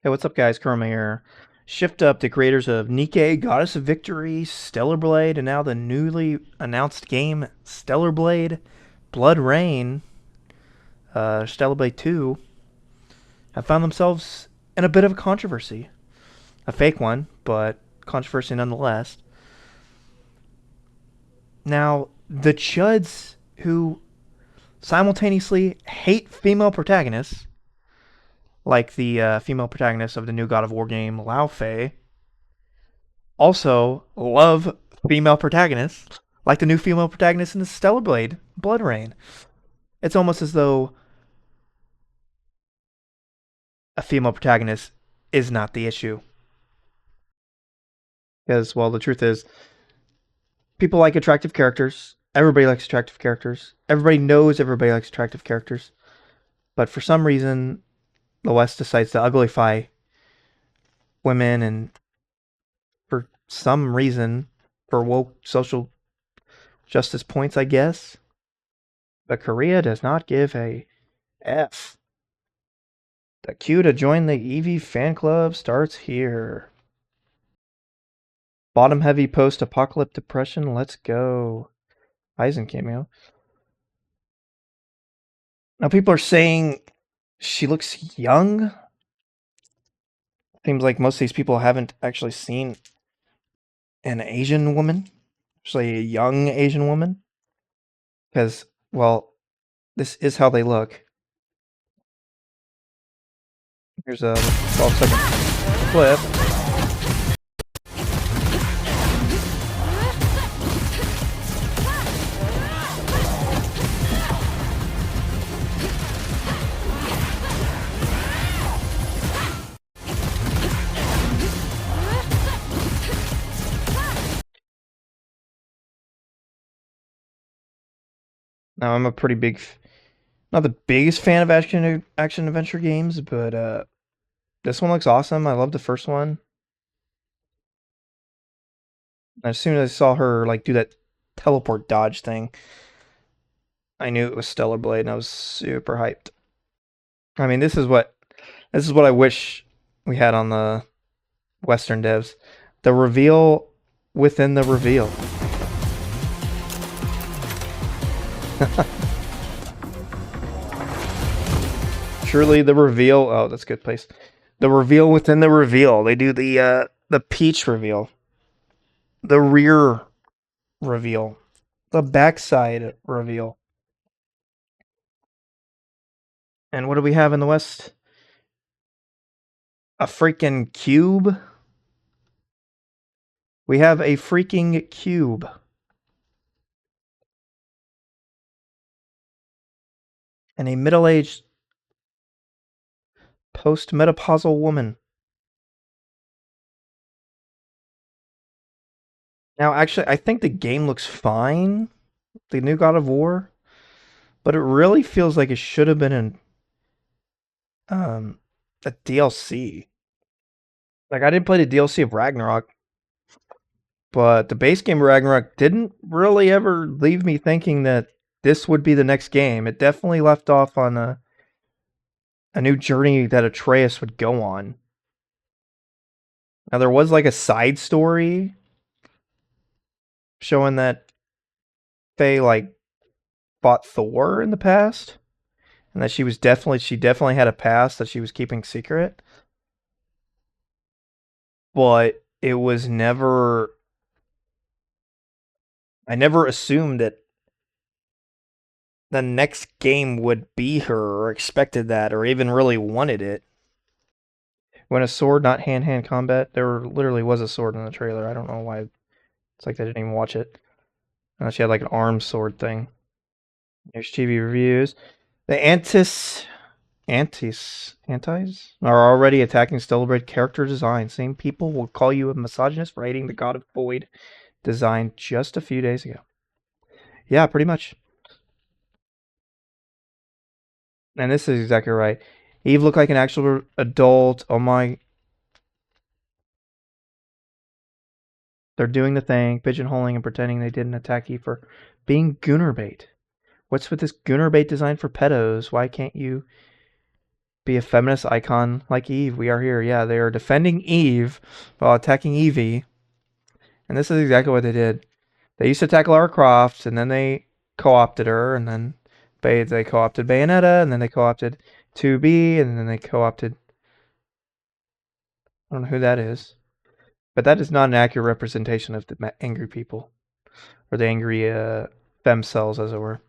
Hey, what's up, guys? Kurama here. Shift Up, the creators of Nikke, Goddess of Victory, Stellar Blade, and now the newly announced game Stellar Blade Blood Rain, Stellar Blade 2, have found themselves in a bit of a controversy. A fake one, but controversy nonetheless. Now, the Chuds who simultaneously hate female protagonists, like the female protagonist of the new God of War game, Lao Fei, also love female protagonists, like the new female protagonist in the Stellar Blade, Blood Rain. It's almost as though a female protagonist is not the issue. Because, well, the truth is, people like attractive characters. Everybody likes attractive characters. Everybody knows everybody likes attractive characters. But for some reason, the West decides to uglify women, and for some reason, for woke social justice points, I guess. But Korea does not give a F. The queue to join the EV fan club starts here. Bottom heavy post apocalyptic depression. Let's go. Eisen cameo. Now people are saying she looks young. Seems like most of these people haven't actually seen an Asian woman, especially a young Asian woman. Because, well, this is how they look. Here's a 12-second clip. Now I'm a pretty big, not the biggest fan of action adventure games, but this one looks awesome. I love the first one. As soon as I saw her like do that teleport dodge thing, I knew it was Stellar Blade, and I was super hyped. I mean, this is what I wish we had on the Western devs. The reveal within the reveal. Truly the reveal. Oh, that's a good place. The reveal within the reveal. They do the peach reveal, the rear reveal, the backside reveal. And what do we have in the West? A freaking cube. We have a freaking cube. And a middle-aged post-menopausal woman. Now, actually, I think the game looks fine, the new God of War, but it really feels like it should have been in a DLC. Like, I didn't play the DLC of Ragnarok, but the base game of Ragnarok didn't really ever leave me thinking that this would be the next game. It definitely left off on a new journey that Atreus would go on. Now, there was like a side story showing that Faye like fought Thor in the past, and that she definitely had a past that she was keeping secret. But it was never I never assumed that the next game would be her or expected that or even really wanted it. When a sword, not hand-to-hand combat, there literally was a sword in the trailer. I don't know why. It's like they didn't even watch it. She had like an arm sword thing. There's TV reviews. The antis are already attacking Stellar character design. Same people will call you a misogynist for hating the God of Void design just a few days ago. Yeah, pretty much. And this is exactly right. Eve looked like an actual adult. Oh my. They're doing the thing, pigeonholing and pretending they didn't attack Eve for being Gooner bait. What's with this Gooner bait design for pedos? Why can't you Be a feminist icon like Eve. We are here. Yeah, they are defending Eve while attacking Evie. And this is exactly what they did. They used to attack Lara Croft, and then they co-opted her, and then they co-opted Bayonetta, and then they co-opted 2B, and then they co-opted... I don't know who that is. But that is not an accurate representation of the angry people. Or the angry fem cells, as it were.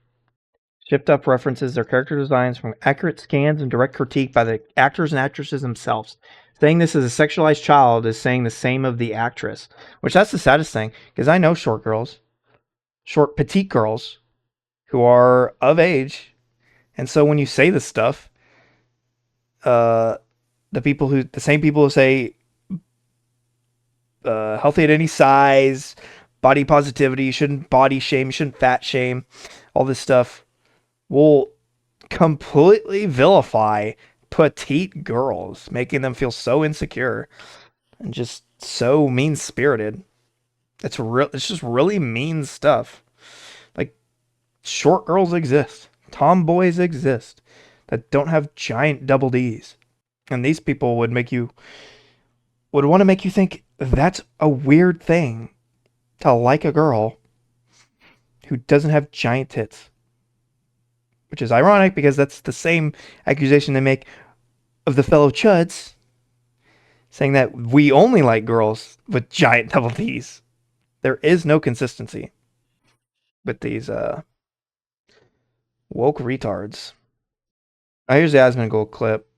Shipped Up references their character designs from accurate scans and direct critique by the actors and actresses themselves. Saying this as a sexualized child is saying the same of the actress. Which, that's the saddest thing, because I know short girls. Short, petite girls who are of age. And so when you say this stuff, the same people who say healthy at any size, body positivity, you shouldn't body shame, you shouldn't fat shame, all this stuff will completely vilify petite girls, making them feel so insecure and just so mean-spirited. It's just really mean stuff. Like, short girls exist. Tomboys exist that don't have giant double Ds. And these people would want to make you think that's a weird thing to like a girl who doesn't have giant tits. Which is ironic because that's the same accusation they make of the fellow chuds, saying that we only like girls with giant double Ds. There is no consistency with these woke retards. Now here's the Asmongold clip.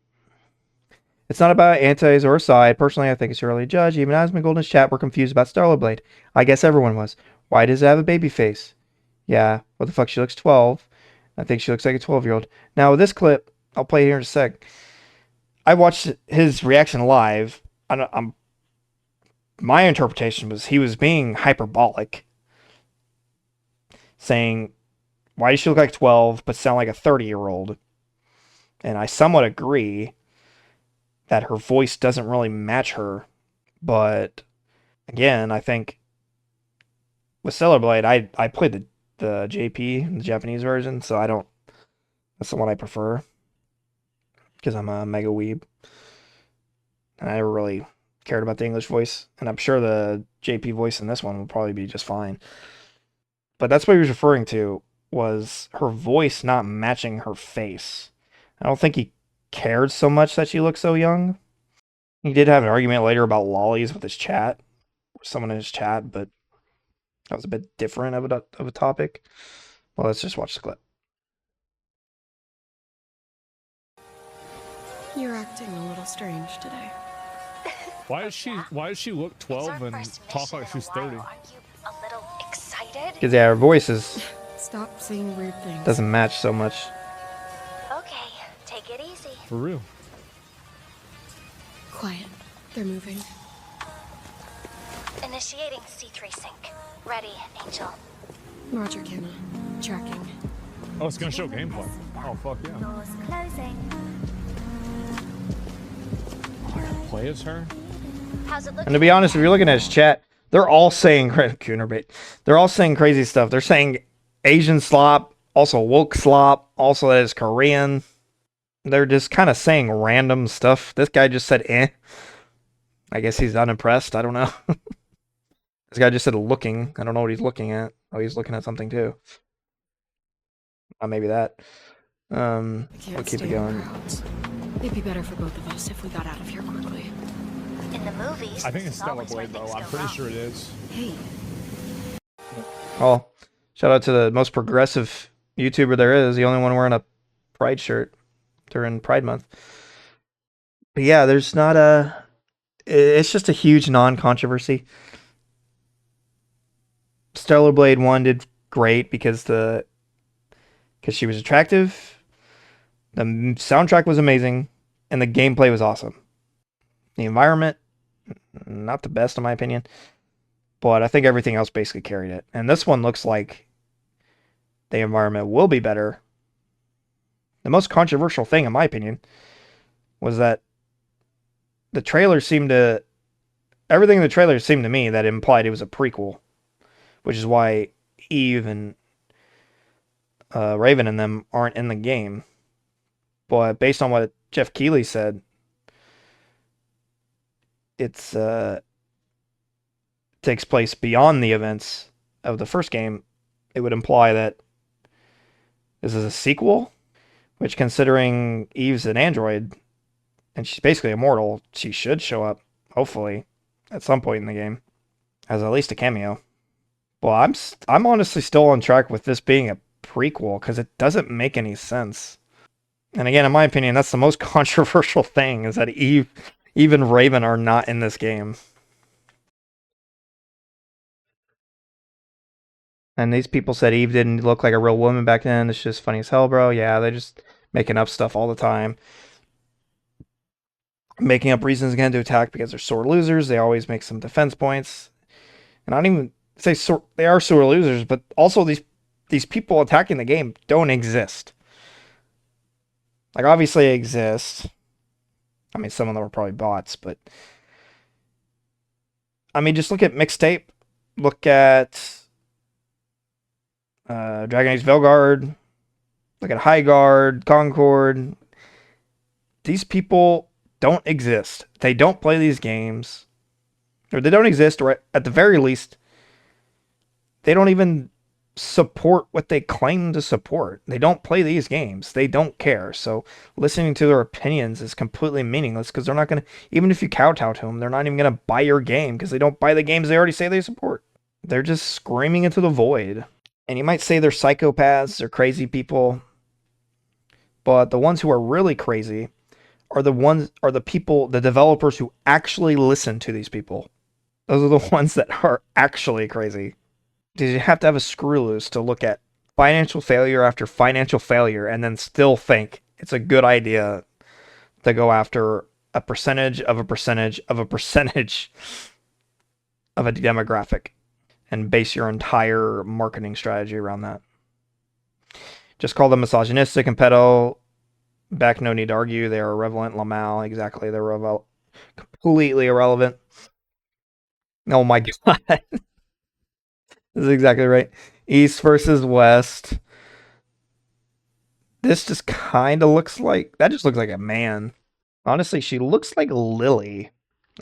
It's not about antis or a side. Personally, I think it's early to judge. Even Asmongold and his chat were confused about Starlight Blade. I guess everyone was. Why does it have a baby face? Yeah, what the fuck, she looks 12. I think she looks like a 12-year-old. Now, with this clip, I'll play it here in a sec. I watched his reaction live. My interpretation was he was being hyperbolic, saying, why does she look like 12 but sound like a 30-year-old? And I somewhat agree that her voice doesn't really match her. But, again, I think with Stellar Blade, I played the JP, the Japanese version, so that's the one I prefer. Because I'm a mega weeb. And I never really cared about the English voice. And I'm sure the JP voice in this one will probably be just fine. But that's what he was referring to, was her voice not matching her face. I don't think he cared so much that she looked so young. He did have an argument later about lollies with his chat, or someone in his chat, but that was a bit different of a topic. Well, let's just watch the clip. You're acting a little strange today. Why does she look 12 and talk like she's 30? Aren't you a little excited? Because yeah, her voice Stop saying weird things. doesn't match so much. Okay, take it easy. For real. Quiet. They're moving. Initiating C3 sync. Ready, Angel. Roger, Kenna. Tracking. Oh, it's gonna show gameplay. Oh, fuck yeah. Doors closing. I gotta play as her? How's it looking? And to be honest, if you're looking at his chat, they're all saying they're all saying crazy stuff. They're saying Asian slop, also woke slop, also that is Korean. They're just kind of saying random stuff. This guy just said eh. I guess he's unimpressed. I don't know. This guy just said looking. I don't know what he's looking at. Oh, he's looking at something too. Maybe that. We'll keep it going. It'd be better for both of us if we got out of here quickly. In the movies, I think this it's is Stellar always where Blade though. things I'm go pretty wrong. sure it is. Hey, Oh, shout out to the most progressive YouTuber there is. The only one wearing a Pride shirt during Pride Month. But yeah, there's not a... It's just a huge non-controversy. Stellar Blade 1 did great because she was attractive. The soundtrack was amazing. And the gameplay was awesome. The environment, not the best in my opinion. But I think everything else basically carried it. And this one looks like the environment will be better. The most controversial thing, in my opinion, was that the trailer seemed to... Everything in the trailer seemed to me that implied it was a prequel. Which is why Eve and Raven and them aren't in the game. But based on what Jeff Keighley said, it's takes place beyond the events of the first game, it would imply that this is a sequel, which, considering Eve's an android and she's basically immortal, she should show up, hopefully, at some point in the game as at least a cameo. Well, I'm honestly still on track with this being a prequel because it doesn't make any sense. And again, in my opinion, that's the most controversial thing, is that Eve and Raven are not in this game. And these people said Eve didn't look like a real woman back then. It's just funny as hell, bro. Yeah, they're just making up stuff all the time. Making up reasons again to attack because they're sore losers. They always make some defense points. And I don't even say they are sore losers, but also these people attacking the game don't exist. Like, obviously they exist. I mean, some of them are probably bots, but I mean, just look at Mixtape. Look at Dragon Age Velguard. Look at Highguard, Concord. These people don't exist. They don't play these games. Or they don't exist, or at the very least, they don't even support what they claim to support. They don't play these games. They don't care. So listening to their opinions is completely meaningless because they're not going to, even if you kowtow to them, they're not even going to buy your game because they don't buy the games they already say they support. They're just screaming into the void. And you might say they're psychopaths, they're crazy people, but the ones who are really crazy are the people, the developers who actually listen to these people. Those are the ones that are actually crazy. Did you have to have a screw loose to look at financial failure after financial failure and then still think it's a good idea to go after a percentage of a percentage of a percentage of a demographic and base your entire marketing strategy around that? Just call them misogynistic and pedo. Back, no need to argue. They are irrelevant. Lamau, exactly. They're completely irrelevant. Oh my god. This is exactly right. East versus West. This just kind of looks like, that just looks like a man. Honestly, she looks like Lily.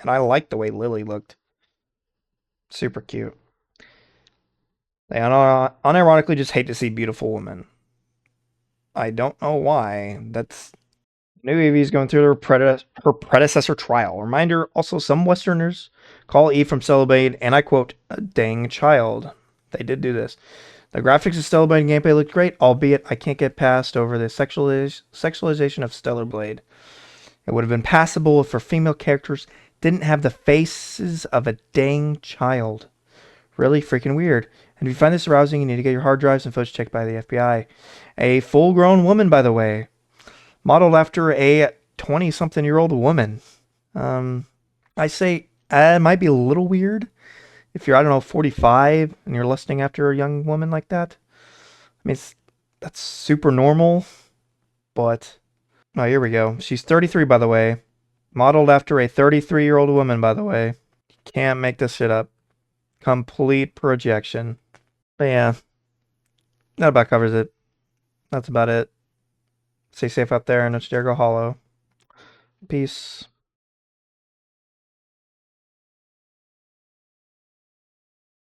And I like the way Lily looked. Super cute. They unironically just hate to see beautiful women. I don't know why. That's new. Evie's going through her predecessor trial. Reminder, also, some Westerners call Eve from Celebrate, and I quote, a dang child. They did do this. The graphics of Stellar Blade gameplay looked great, albeit I can't get past over the sexualization of Stellar Blade. It would have been passable if her female characters didn't have the faces of a dang child. Really freaking weird. And if you find this arousing, you need to get your hard drives and photos checked by the FBI. A full-grown woman, by the way. Modeled after a 20-something-year-old woman. I say it might be a little weird if you're, I don't know, 45 and you're lusting after a young woman like that. I mean, that's super normal, but... Oh, here we go. She's 33, by the way. Modeled after a 33-year-old woman, by the way. Can't make this shit up. Complete projection. But yeah, that about covers it. That's about it. Stay safe out there, and it's Jericho Hollow. Peace.